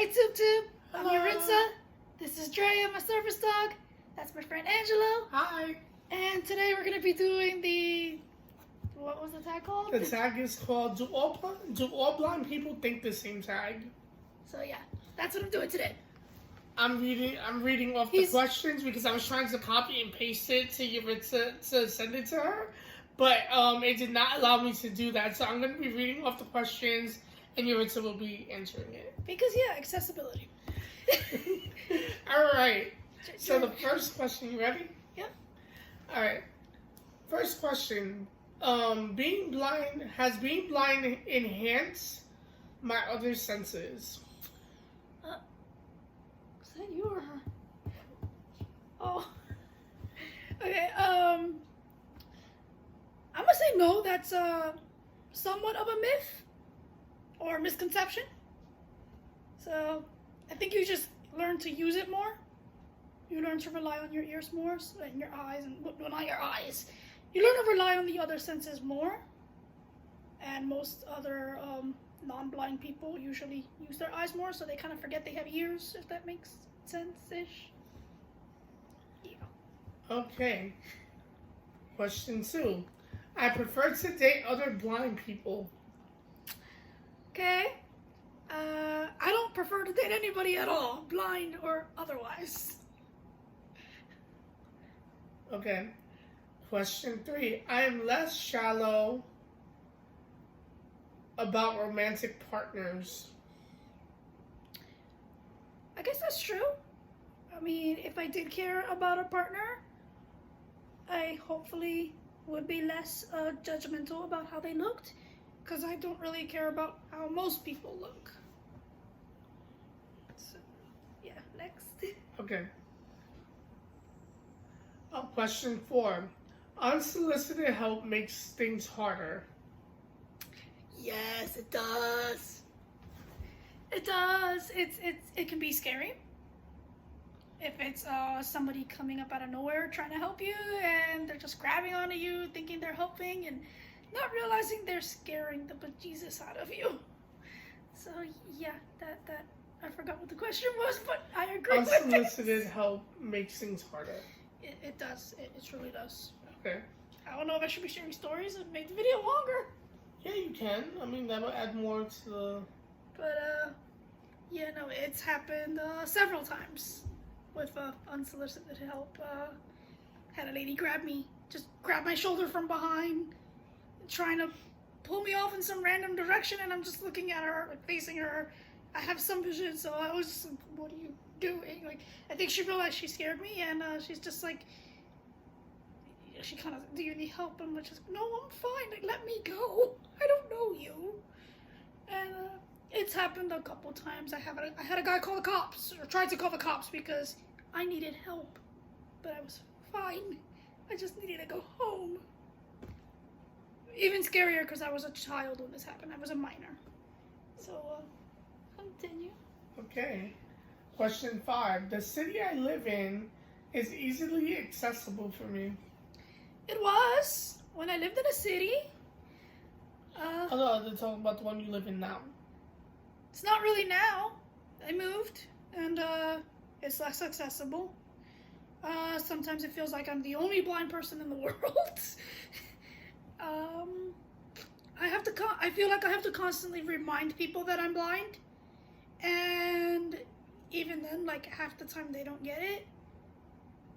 Hey, Toop Toop. I'm Hello. Yaritza. This is Drea, my service dog. That's my friend Angelo. Hi. And today we're going to be doing the... What was the tag called? The tag is called Do All Blind People Think the Same Tag? So yeah, that's what I'm doing today. I'm reading off the questions because I was trying to copy and paste it to Yaritza to send it to her, but it did not allow me to do that. So I'm going to be reading off the questions, and Yaritza will be answering it. Because yeah, accessibility. All right. So the first question, you ready? Yeah. All right. First question. Being blind enhanced my other senses? Is that you or her? Oh. Okay, I'm gonna say no, that's somewhat of a myth or misconception. So I think you just learn to use it more. You learn to rely on your ears more and your eyes, and well, not your eyes. You learn to rely on the other senses more. And most other non-blind people usually use their eyes more, so they kind of forget they have ears, if that makes sense-ish. Yeah. Okay. Question 2. I prefer to date other blind people. Okay. I don't prefer to date anybody at all, blind or otherwise. Okay. Question 3. I am less shallow about romantic partners. I guess that's true. I mean, if I did care about a partner, I hopefully would be less judgmental about how they looked, because I don't really care about how most people look. So, yeah, next. Okay. Question 4. Unsolicited help makes things harder. Yes, it does. It does. It can be scary. If it's somebody coming up out of nowhere trying to help you and they're just grabbing onto you thinking they're helping and not realizing they're scaring the bejesus out of you. So yeah, that I forgot what the question was, but I agree with it. Unsolicited help makes things harder. It does. It truly does. Okay. I don't know if I should be sharing stories and make the video longer. Yeah, you can. I mean, that will add more to the... But, yeah, no, it's happened several times with unsolicited help. Had a lady grab my shoulder from behind, trying to pull me off in some random direction, and I'm just looking at her, like, facing her. I have some vision, so I was just like, what are you doing? Like, I think she realized she scared me, and she's just like, she kind of, do you need help? And I'm just, no, I'm fine, like, let me go. I don't know you. And it's happened a couple times. I had a guy call the cops, or tried to call the cops because I needed help, but I was fine. I just needed to go home. Even scarier because I was a child when this happened. I was a minor. So, continue. Okay. Question 5. The city I live in is easily accessible for me. It was when I lived in a city. Although they're talking about the one you live in now. It's not really now. I moved, and it's less accessible. Sometimes it feels like I'm the only blind person in the world. I feel like I have to constantly remind people that I'm blind, and even then, like, half the time they don't get it.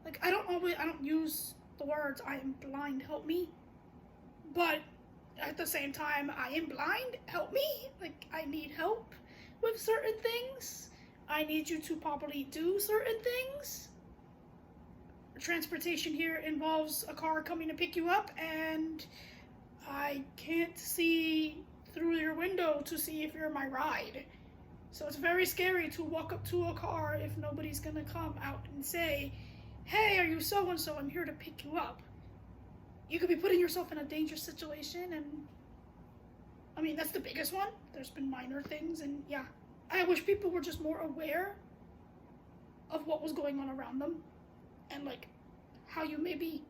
Like, I don't use the words "I am blind, help me," but at the same time, I am blind, help me. Like, I need help with certain things. I need you to properly do certain things. Transportation here involves a car coming to pick you up, and I can't see through your window to see if you're my ride. So it's very scary to walk up to a car if nobody's gonna come out and say, hey, are you so-and-so? I'm here to pick you up. You could be putting yourself in a dangerous situation, and I mean, that's the biggest one. There's been minor things, and yeah, I wish people were just more aware of what was going on around them and like how you may be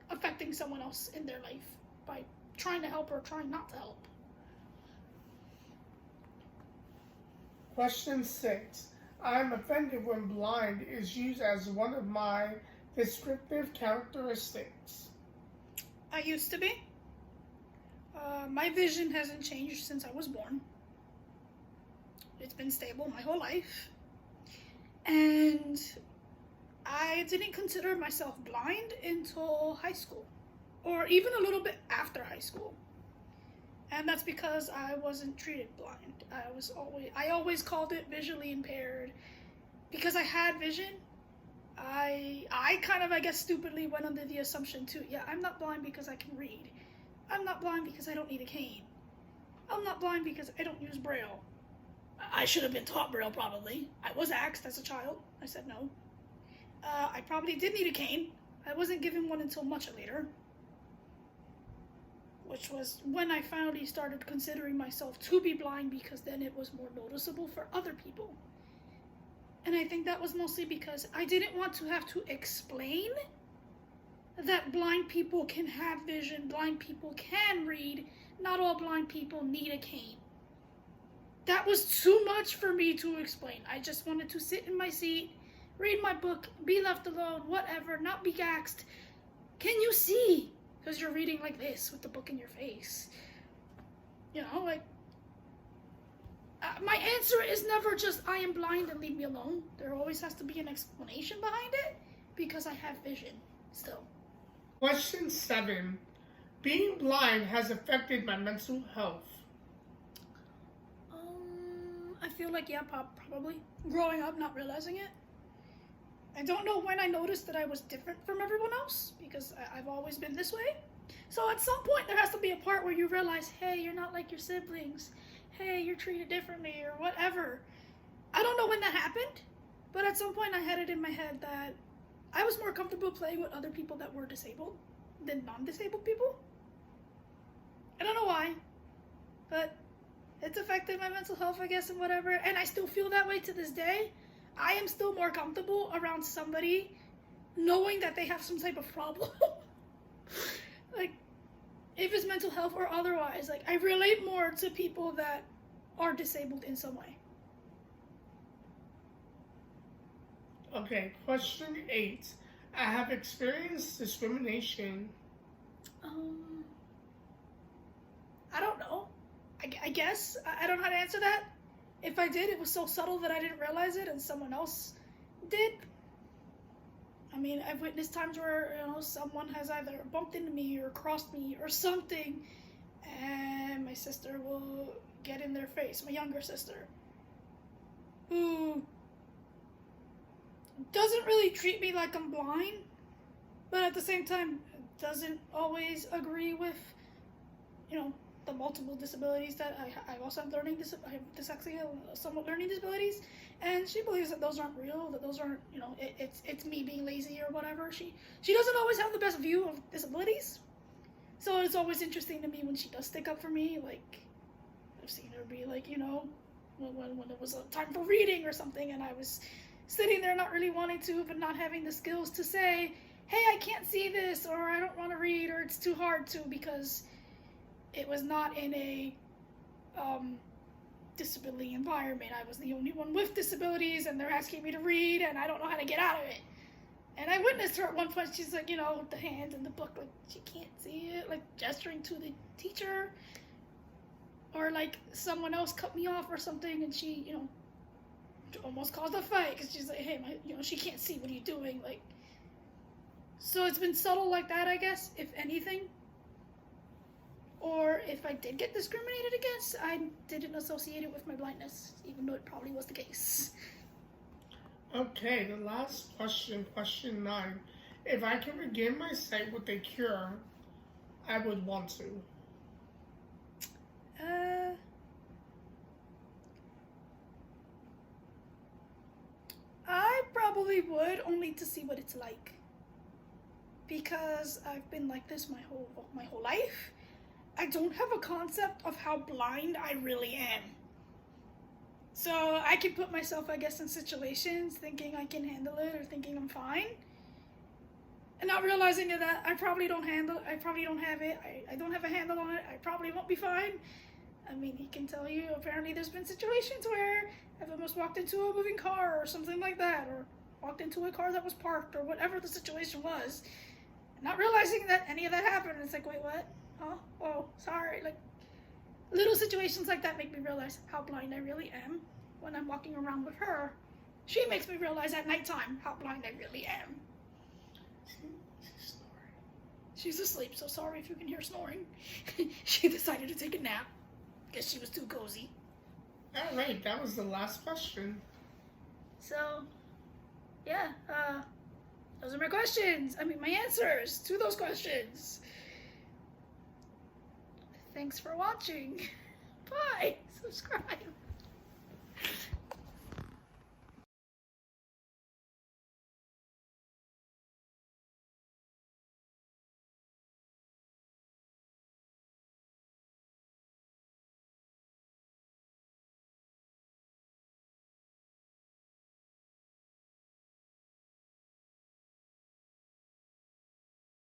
affecting someone else in their life by trying to help or trying not to help. Question 6. I am offended when blind is used as one of my descriptive characteristics. I used to be. My vision hasn't changed since I was born. It's been stable my whole life. And I didn't consider myself blind until high school, or even a little bit after high school. And that's because I wasn't treated blind. I always called it visually impaired because I had vision. I kind of, I guess, stupidly went under the assumption too, yeah, I'm not blind because I can read. I'm not blind because I don't need a cane. I'm not blind because I don't use Braille. I should have been taught Braille, probably. I was asked as a child. I said no. I probably did need a cane. I wasn't given one until much later, which was when I finally started considering myself to be blind, because then it was more noticeable for other people. And I think that was mostly because I didn't want to have to explain that blind people can have vision, blind people can read, not all blind people need a cane. That was too much for me to explain. I just wanted to sit in my seat, read my book, be left alone, whatever, not be asked, can you see? Because you're reading like this with the book in your face. You know, like, my answer is never just, I am blind and leave me alone. There always has to be an explanation behind it, because I have vision still. Question 7. Being blind has affected my mental health. I feel like, yeah, probably. Growing up, not realizing it. I don't know when I noticed that I was different from everyone else, because I've always been this way. So at some point, there has to be a part where you realize, hey, you're not like your siblings. Hey, you're treated differently, or whatever. I don't know when that happened, but at some point I had it in my head that I was more comfortable playing with other people that were disabled than non-disabled people. I don't know why, but it's affected my mental health, I guess, and whatever, and I still feel that way to this day. I am still more comfortable around somebody knowing that they have some type of problem. Like, if it's mental health or otherwise, like, I relate more to people that are disabled in some way. Okay, question 8. I have experienced discrimination. I don't know. I guess. I don't know how to answer that. If I did, it was so subtle that I didn't realize it and someone else did. I mean, I've witnessed times where, you know, someone has either bumped into me or crossed me or something, and my sister will get in their face, my younger sister, who doesn't really treat me like I'm blind, but at the same time doesn't always agree with, you know, the multiple disabilities that I also have I have dyslexia, somewhat learning disabilities, and she believes that those aren't real, that those aren't, you know, it's me being lazy or whatever. She doesn't always have the best view of disabilities, so it's always interesting to me when she does stick up for me. Like, I've seen her be like, you know, when it was a time for reading or something, and I was sitting there not really wanting to, but not having the skills to say, hey, I can't see this, or I don't want to read, or it's too hard to, because it was not in a disability environment. I was the only one with disabilities, and they're asking me to read, and I don't know how to get out of it. And I witnessed her at one point. She's like, you know, with the hand in the book, like she can't see it, like gesturing to the teacher, or like someone else cut me off or something, and she, you know, almost caused a fight because she's like, hey, you know, she can't see. What are you doing? Like, so it's been subtle like that, I guess, if anything. Or if I did get discriminated against, I didn't associate it with my blindness, even though it probably was the case. Okay, the last question, question 9. If I can regain my sight with a cure, I would want to. I probably would, only to see what it's like. Because I've been like this my whole life. I don't have a concept of how blind I really am. So I can put myself, I guess, in situations thinking I can handle it or thinking I'm fine, and not realizing that I probably don't have it. I don't have a handle on it. I probably won't be fine. I mean, he can tell you, apparently there's been situations where I've almost walked into a moving car or something like that, or walked into a car that was parked, or whatever the situation was, not realizing that any of that happened. It's like, wait, what? Huh? Oh, sorry. Like, little situations like that make me realize how blind I really am when I'm walking around with her. She makes me realize at nighttime how blind I really am. She's snoring. She's asleep, so sorry if you can hear snoring. She decided to take a nap. Guess she was too cozy. Alright, that was the last question. So, yeah, those are my questions. I mean, my answers to those questions. Thanks for watching. Bye. Subscribe.